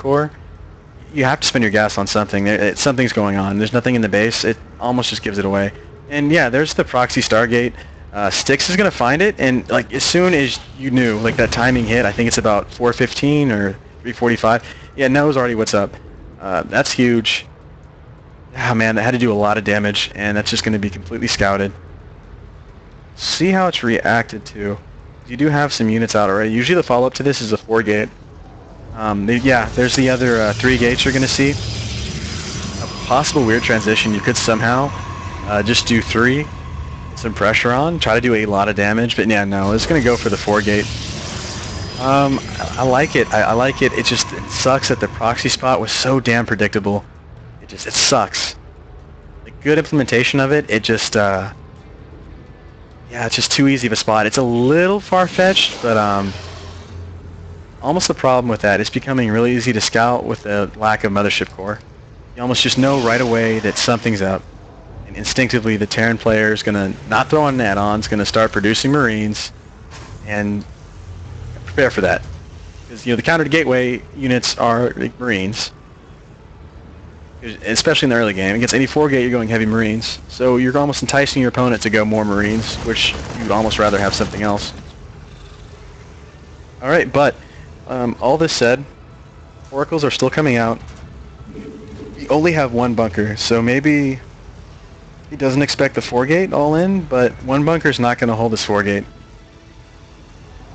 core, you have to spend your gas on something. Something's going on. There's nothing in the base. It almost just gives it away. And yeah, there's the proxy Stargate. Styx is gonna find it, and like as soon as you knew, like that timing hit, I think it's about 4:15 or 3:45. Yeah, knows already what's up. That's huge. Ah, man, that had to do a lot of damage, and that's just gonna be completely scouted. See how it's reacted to. You do have some units out already. Usually the follow-up to this is a 4-gate. Yeah, there's the other 3 gates you're gonna see. A possible weird transition. You could somehow just do 3. Some pressure on, try to do a lot of damage, but yeah, no, it's gonna go for the 4-gate. I like it. I like it. It sucks that the proxy spot was so damn predictable. It sucks. The good implementation of it, yeah, it's just too easy of a spot. It's a little far-fetched, but almost the problem with that is becoming really easy to scout with the lack of mothership core. You almost just know right away that something's up. Instinctively, the Terran player is going to not throw on add-ons, going to start producing Marines, and prepare for that. Because, the counter to gateway units are Marines, especially in the early game. Against any 4-gate, you're going heavy Marines. So you're almost enticing your opponent to go more Marines, which you'd almost rather have something else. Alright, but all this said, Oracles are still coming out. We only have 1 bunker, so maybe he doesn't expect the 4-gate all in, but 1 bunker is not going to hold this 4-gate.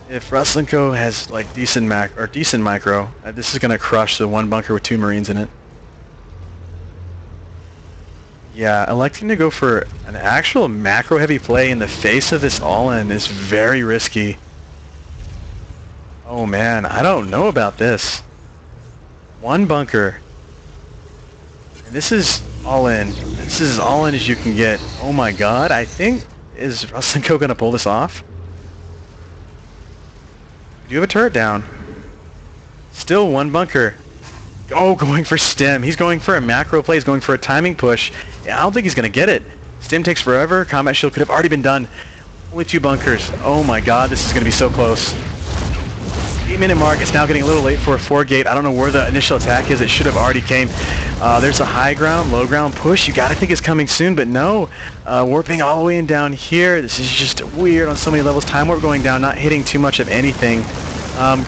If Rustlin Co. has like decent micro, this is going to crush the 1 bunker with 2 Marines in it. Yeah, electing to go for an actual macro-heavy play in the face of this all-in is very risky. Oh man, I don't know about this. 1 bunker. And this is all in. This is all in as you can get. Oh my god, I think, is Rustlin Co. gonna pull this off? We do have a turret down. Still 1 bunker. Oh, going for stem. He's going for a macro play. He's going for a timing push. Yeah, I don't think he's gonna get it. Stem takes forever. Combat shield could have already been done. Only 2 bunkers. Oh my god, this is gonna be so close. 8-minute mark. It's now getting a little late for a 4-gate. I don't know where the initial attack is. It should have already came. There's a high ground, low ground push. You gotta think it's coming soon, but no. Warping all the way in down here. This is just weird on so many levels. Time warp going down, not hitting too much of anything.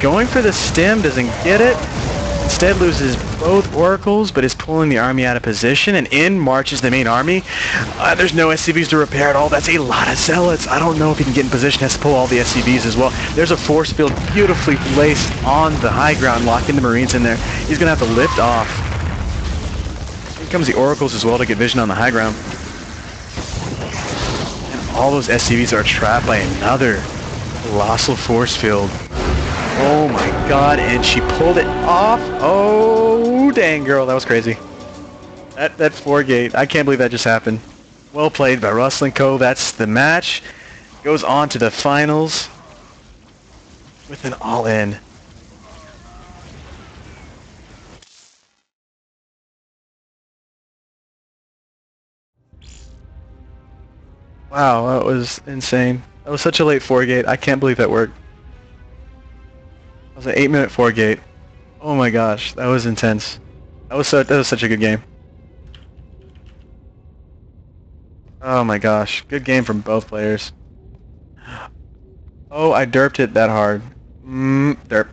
Going for the stem, doesn't get it. Instead loses both oracles, but is pulling the army out of position, and in marches the main army. There's no SCVs to repair at all. That's a lot of zealots. I don't know if he can get in position. Has to pull all the SCVs as well. There's a force field beautifully placed on the high ground, locking the Marines in there. He's going to have to lift off. Here comes the oracles as well to get vision on the high ground. And all those SCVs are trapped by another colossal force field. Oh my god, and she pulled it off. Oh, dang girl, that was crazy. That 4-gate, I can't believe that just happened. Well played by Rustlin Co. That's the match. Goes on to the finals with an all-in. Wow, that was insane. That was such a late 4-gate. I can't believe that worked. That was an 8-minute 4-gate. Oh my gosh, that was intense. That was such a good game. Oh my gosh, good game from both players. Oh, I derped it that hard. Derp.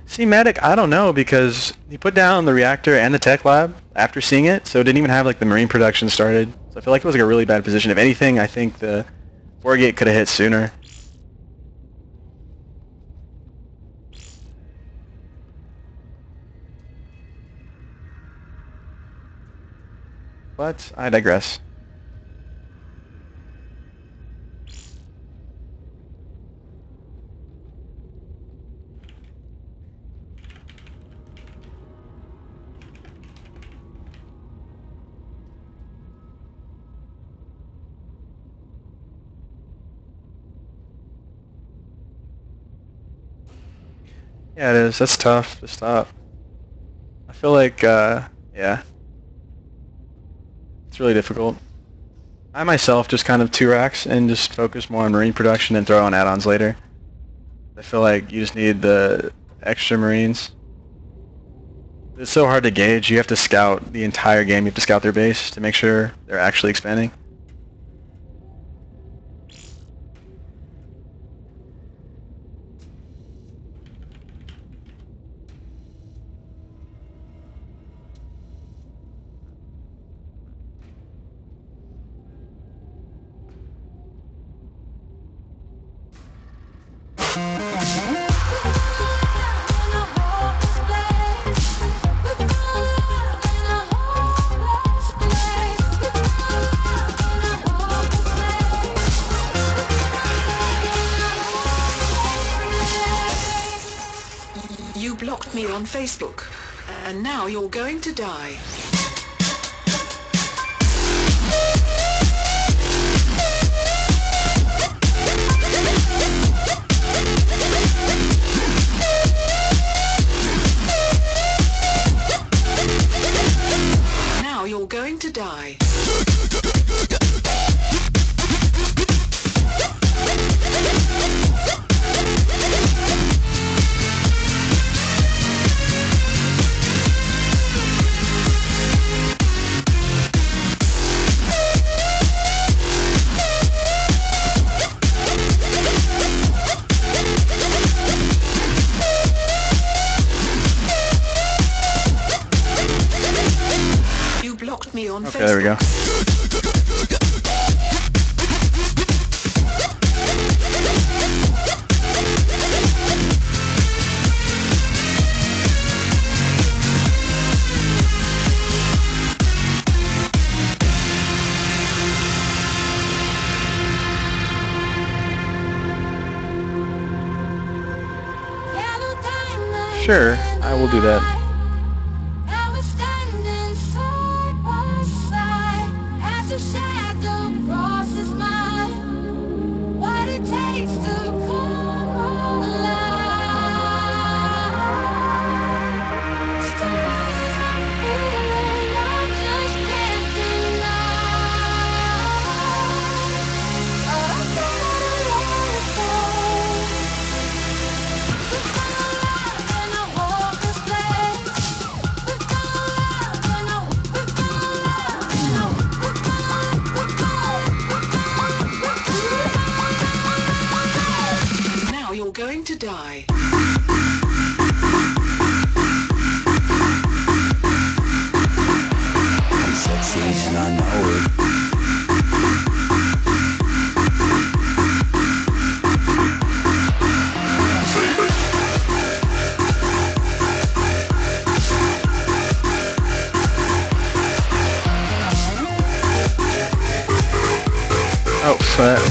See, Medic, I don't know, because he put down the reactor and the tech lab after seeing it, so it didn't even have like the marine production started. So I feel like it was like a really bad position. If anything, I think the 4-gate could have hit sooner. But I digress. Yeah, it is. That's tough to stop. I feel like, yeah. It's really difficult. I myself just kind of 2-racks and just focus more on Marine production and throw on add-ons later. I feel like you just need the extra Marines. It's so hard to gauge. You have to scout the entire game. You have to scout their base to make sure they're actually expanding. You blocked me on Facebook, and now you're going to die. Now you're going to die. Me on okay, Facebook. there we go. Sure, I will do that. You're going to die. Oh, fat.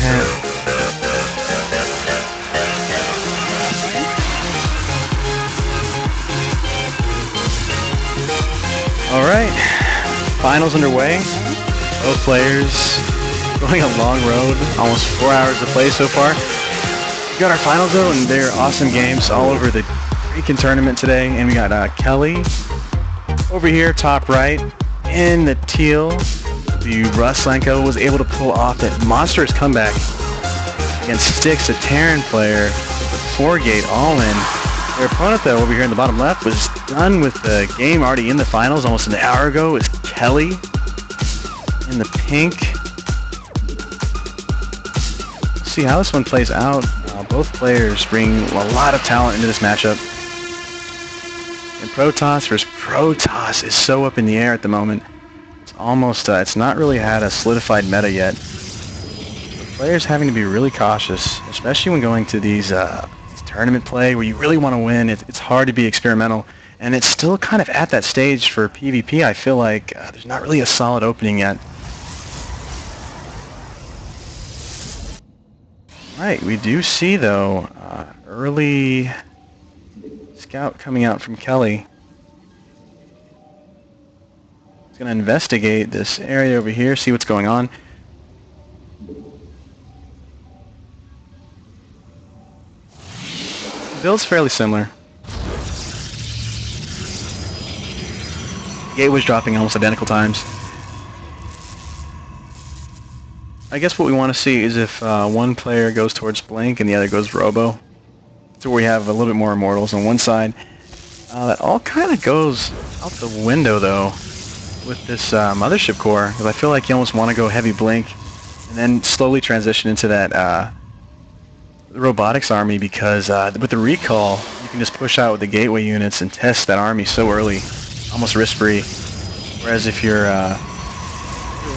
Alright, finals underway. Both players going a long road, almost 4 hours to play so far. We got our finals though, and they're awesome games all over the freaking tournament today. And we got Kelly over here, top right, in the teal. The Ruslenko was able to pull off that monstrous comeback against Styx, a Terran player, with 4-gate all-in. Their opponent, though, over here in the bottom left, was done with the game already in the finals almost an hour ago. Is Kelly in the pink. See how this one plays out. Both players bring a lot of talent into this matchup. And Protoss versus Protoss is so up in the air at the moment. It's almost, it's not really had a solidified meta yet. The players having to be really cautious, especially when going to these tournament play where you really want to win. It's hard to be experimental, and it's still kind of at that stage for PvP. I feel like there's not really a solid opening yet. Right, we do see though early scout coming out from Kelly. He's going to investigate this area over here, see what's going on. Build's fairly similar. Gate was dropping almost identical times. I guess what we want to see is if one player goes towards Blink and the other goes Robo. So we have a little bit more Immortals on one side. That all kind of goes out the window, though, with this Mothership Core, because I feel like you almost want to go heavy Blink and then slowly transition into that Robotics army, because with the recall, you can just push out with the gateway units and test that army so early, almost risk-free. Whereas if you're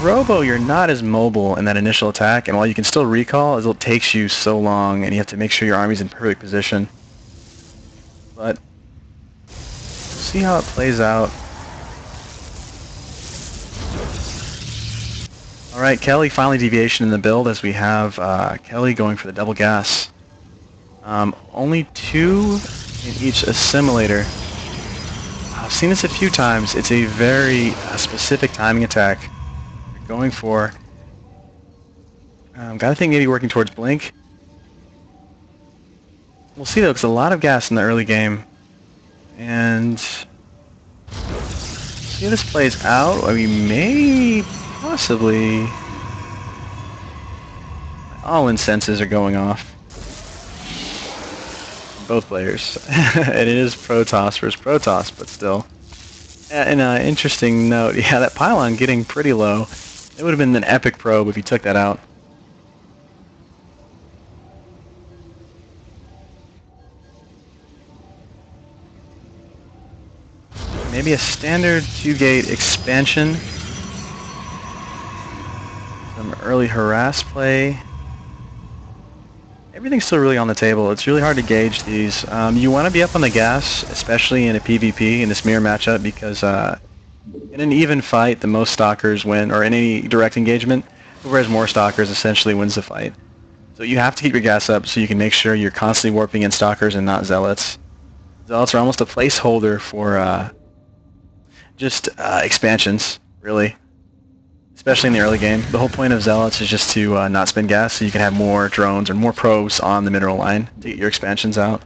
Robo, you're not as mobile in that initial attack, and while you can still recall, it takes you so long, and you have to make sure your army's in perfect position. But we'll see how it plays out. Alright, Kelly, finally deviation in the build, as we have Kelly going for the double gas. Only 2 in each assimilator. I've seen this a few times. It's a very specific timing attack you're going for. Gotta think maybe working towards Blink. We'll see though, because a lot of gas in the early game. And see how this plays out. We may possibly... All incenses are going off. Both players. And it is Protoss versus Protoss, but still. And an interesting note, yeah, that pylon getting pretty low. It would have been an epic probe if you took that out. Maybe a standard 2-gate expansion. Some early harass play. Everything's still really on the table. It's really hard to gauge these. You want to be up on the gas, especially in a PvP in this mirror matchup, because in an even fight, the most stalkers win, or in any direct engagement, whoever has more stalkers essentially wins the fight. So you have to keep your gas up so you can make sure you're constantly warping in stalkers and not zealots. Zealots are almost a placeholder for just expansions, really. Especially in the early game. The whole point of Zealots is just to not spend gas so you can have more drones or more probes on the mineral line to get your expansions out.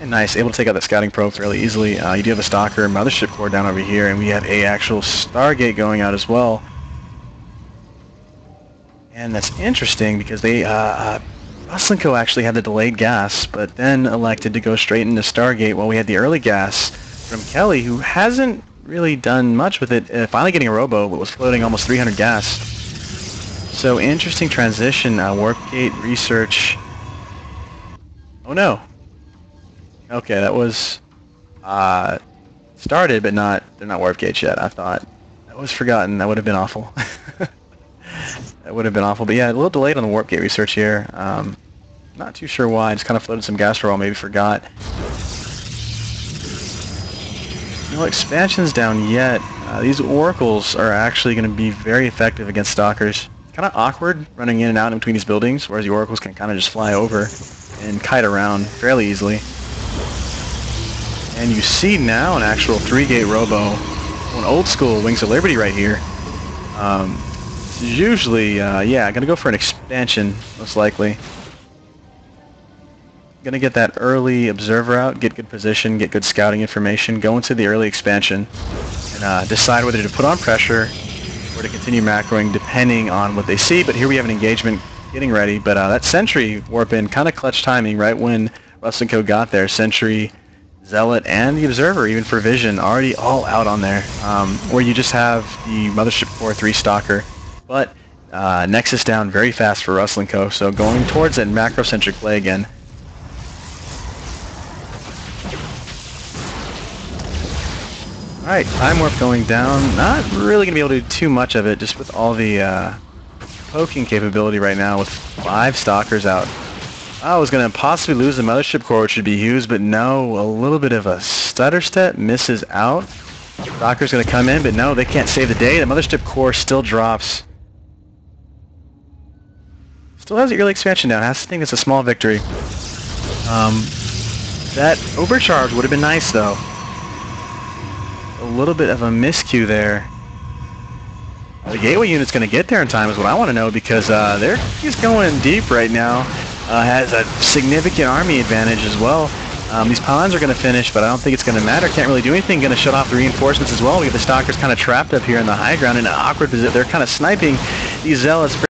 And nice, able to take out that scouting probe fairly easily. You do have a Stalker and Mothership Core down over here, and we have a actual Stargate going out as well. And that's interesting because they, Rustlin Co. actually had the delayed gas, but then elected to go straight into Stargate while we had the early gas from Kelly, who hasn't really done much with it. Finally getting a Robo, but was floating almost 300 gas. So interesting transition. Warp Gate research. Oh no. Okay, that was started, but they're not Warp Gates yet. I thought that was forgotten. That would have been awful. That would have been awful. But yeah, a little delayed on the Warp Gate research here. Not too sure why. Just kind of floated some gas for a while. Maybe forgot. No expansions down yet. These oracles are actually going to be very effective against stalkers. Kind of awkward running in and out in between these buildings, whereas the oracles can kind of just fly over and kite around fairly easily. And you see now an actual 3-gate Robo, an old school Wings of Liberty right here. Usually, yeah, going to go for an expansion, most likely. Going to get that early observer out, get good position, get good scouting information, go into the early expansion, and decide whether to put on pressure or to continue macroing depending on what they see. But here we have an engagement getting ready, but that Sentry warp in, kind of clutch timing right when Rustlin Co. got there. Sentry, Zealot, and the Observer, even for Vision, already all out on there, where you just have the Mothership Core 3 Stalker. But Nexus down very fast for Rustlin Co., so going towards that macro-centric play again. Alright, Time Warp going down. Not really going to be able to do too much of it, just with all the poking capability right now with 5 Stalkers out. I was going to possibly lose the Mothership Core, which would be huge, but no, a little bit of a stutter step, misses out. Stalker's going to come in, but no, they can't save the day. The Mothership Core still drops. Still has the early expansion down. I think it's a small victory. That overcharge would have been nice, though. A little bit of a miscue there. The gateway unit's going to get there in time is what I want to know, because he's going deep right now. Has a significant army advantage as well. These pylons are going to finish, but I don't think it's going to matter. Can't really do anything. Going to shut off the reinforcements as well. We have the Stalkers kind of trapped up here in the high ground in an awkward position. They're kind of sniping these Zealots